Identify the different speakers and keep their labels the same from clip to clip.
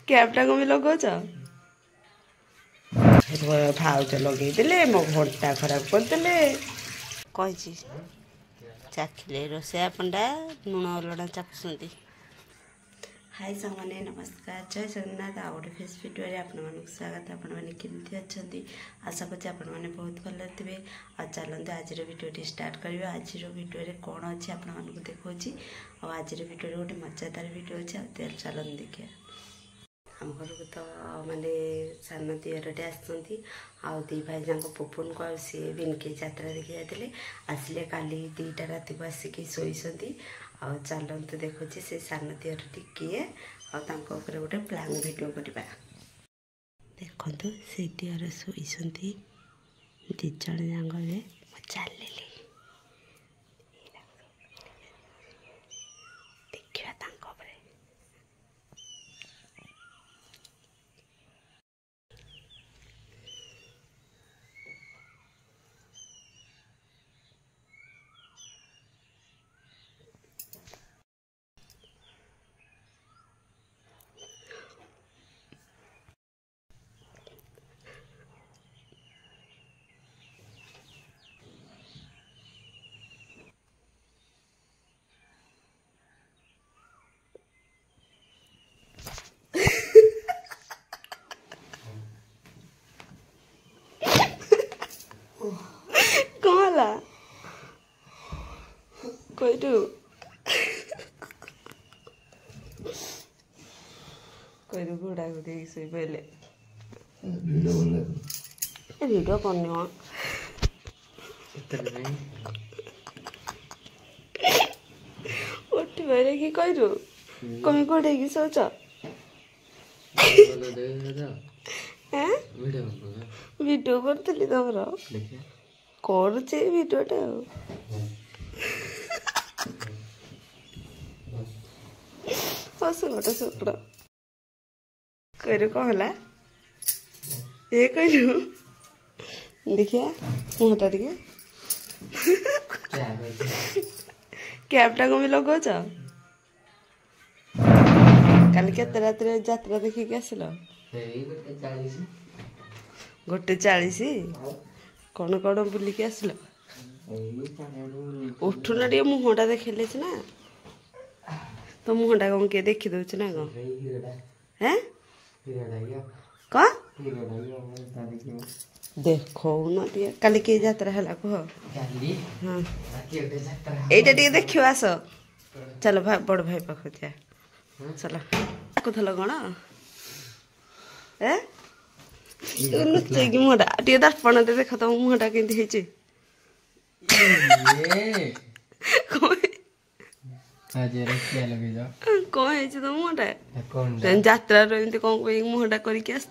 Speaker 1: कैपटा को भी लगौच भाउज लगे मो घंटा खराब करदे कही चाखिले रोषेया पंडा लुण अलड़ा चाखुंट। हाय सामान्य नमस्कार जय जगन्नाथ आ गए फेस भिडियो आपण स्वागत। आपण मैंने केमती अच्छा आशा करते आपण मैंने बहुत भल थे। आ चलते आज भिडियो स्टार्ट करवा। आज भिडियो कौन अच्छी आपको देखी आज भिडियो गोटे मजादार भिडियो अच्छे चलते देखिए। आम घर को तो माने सान दियरटे आसती दी भाई जाक पवन को सी बिनके यात्रा देखी जाते आसिले काली 2टा रात को आसिक शोती। चलते देखुचे से सान दियरटी किए आपर गोटे प्लान भिडियो करवा। देखु से दियर शोती 2 जन जाक चल कहला कईटू कईटू घोड़ा को देख सही पहले वीडियो करनी उठ पहले कि कईटू कमी घोड़े की सोच वीडियो करती तुम କରୁଛି ଭିଡ଼ିଓଟା ହସ ଶୁକ୍ର କହିଲୁ କ'ଣ ହେଲା ଏ କହିଲୁ ଦେଖିଆ ମୁହଁଟା ଟିକେ କ୍ୟାପ୍ଟା କଣ ବି ଲଗଉଛ କାଲି କେତେ ରାତିରେ ଯାତ୍ରା ଦେଖିକି ଆସିଲ 1:40 कौन कौन बुलिक आसल उठुना टे मुहटा देखले ना तो मुहटा कौन किए देखी दौच ना कौन देखो ना काली किए यात्रा है कह हाँ यहीटा टे देख आस चलो भाई बड़ भाई पाख जा चलो डाकुल कौन लुचेकी मुहटा टे दर्पण देख तुम मुहटा केमती कौन तुम मुहटा यात्रा एमती कौन मुहटा करके आस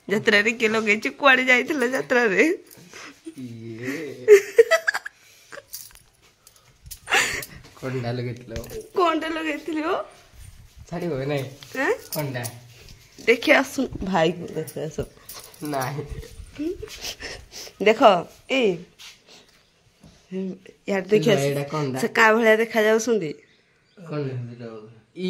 Speaker 1: यात्रा किए लगे कुआड़े जाइए यात्रा कौनटा लगे देखे आस भाई को देखे आस देख ए यार देखिए से का भलिया देखा जाउसुंदी ए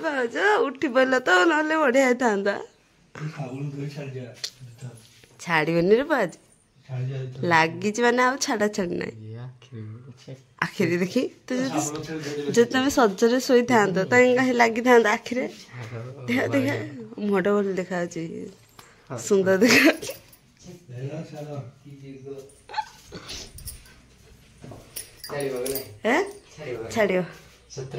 Speaker 1: भाज उठी पड़ला तो नले बढ़िया था छाड़बनी रे बाज लगी माने आ छाड़ा छाड़ ना आखिरी देखी तो जो तुम सजरे शोई था कहीं लगी था आखिरे देखा देखा मुहटा भल देखा सुंदर देखा छाड़ सत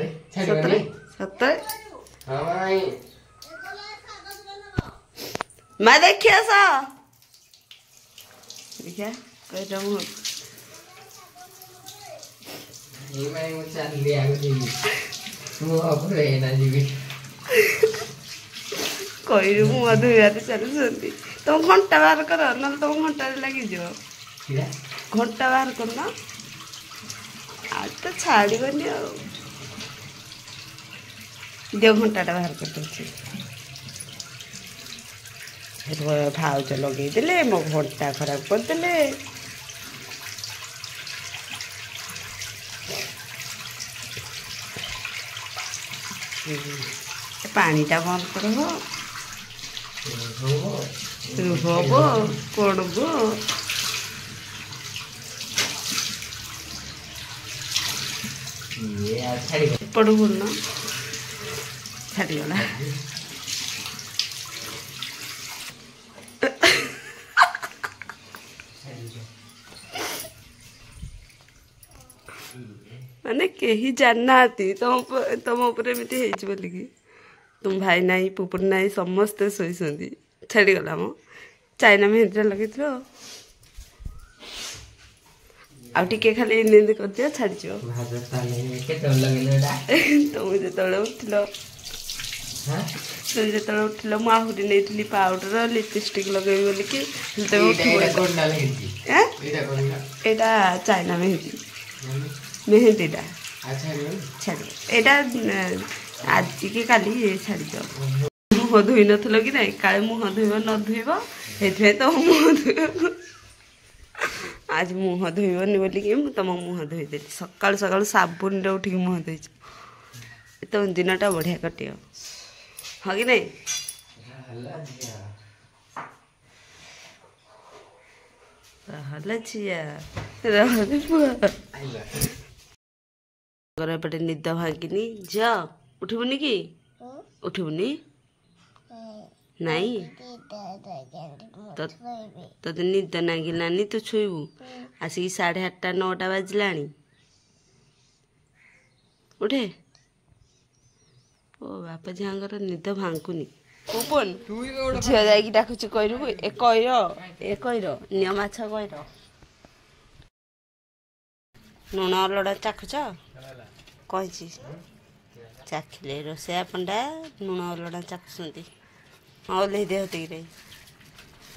Speaker 1: मैं देखिए देखिया कह कही मुह धोबार चलुँच तुम घंटा बाहर कर ना तुम घंटा लगे घंटा बाहर कर ना आज तो छाड़बनी दियो घंटाटा बाहर कर भाउज लगे मो घंटा खराब करदे ପାଣିଟା ବନ୍ଦ କରିବ ରୁହବ ପଡ଼ବ ପଡ଼ୁ ପଡ଼ୁନ ଛାଡ଼ିଗଲା ମାନେ କେହି ଜାଣିନାହାନ୍ତି ତମ ଉପରେ ଏମିତି ହେଇଛି ବୋଲିକି ତୁମ ଭାଇ ନାହିଁ ପୁପୁର ନାହିଁ ସମସ୍ତେ ଶୋଇଛନ୍ତି ଛାଡ଼ିଗଲା ମ ଚାଇନା ମେହେନ୍ଦିଟା ଲଗେଇଥିବ ଆଉ ଟିକେ ଖାଲି ଏମିତି କରିଦିଅ ଛାଡ଼ିଯିବ ତମେ ଯେତେବେଳେ ଉଠିଲ ମୁଁ ଆହୁରି ନେଇଥିଲି ପାଉଡର ଲିପଷ୍ଟିକ୍ ଲଗେଇବି ବୋଲିକି ଏଇଟା ଚାଇନା ମେହେନ୍ଦିଟା ଛାଡ଼ିବ ଏଇଟା ଆଜିକି କାଲି ଛାଡ଼ିଦିଅ ମୁହଁ ଧୋଇ ନଥିଲ କି ନାଇଁ କାଳେ ମୁହଁ ଧୋଇବ ନ ଧୋଇବ ସେଇଥିପାଇଁ ତମ ମୁହଁ ଧୋଇବ ଆଜି ମୁହଁ ଧୋଇବନି ବୋଲିକି ମୁଁ ତମ ମୁହଁ ଧୋଇଦେଲି ସକାଳୁ ସକାଳୁ ସାବୁନରେ ଉଠିକି ମୁହଁ ଧୋଇଛ ତମ ଦିନଟା ବଢ଼ିଆ କଟିବ ହଁ କି ନାଇଁ ରହଲେ ଝିଅ ରହଲେ ପୁଅ ଏପଟେ ନିଦ ଭାଙ୍ଗିନି ଝିଅ ଉଠିବୁନି କି ଉଠିବୁନି ନାଇଁ ତତେ ନିଦ ନାଗିଲାନି ତୁ ଛୁଇବୁ ଆସିକି 8:30 9ଟା ବାଜିଲାଣି ଉଠେ ଓ ବାପା ଝିଅଙ୍କର ନିଦ ଭାଙ୍ଗୁନି ଝିଅ ଯାଇକି ଡାକୁଛି କହିରୁ ଏ କଇର ନିଅ ମାଛ କଇର ଲୁଣ ଅଲଡ଼ା ଚାଖୁଛ କହିଛି ଚାଖିଲେ ରୋଷେଇଆ ପଣ୍ଡା ଲୁଣ ଅଲଡ଼ା ଚାଖୁଛନ୍ତି ହଁ ଓହ୍ଲେଇ ଦିଅ ହେତିକିରେ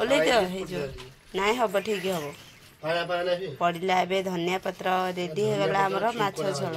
Speaker 1: ଓହ୍ଲେଇ ଦିଅ ହେଇଯିବ ନାଇଁ ହବ ଠିକ୍ ହବ ପଡ଼ିଲା ଏବେ ଧନିଆ ପତ୍ର ରେଡ଼ି ହେଇଗଲା ଆମର ମାଛ ଝୋଳ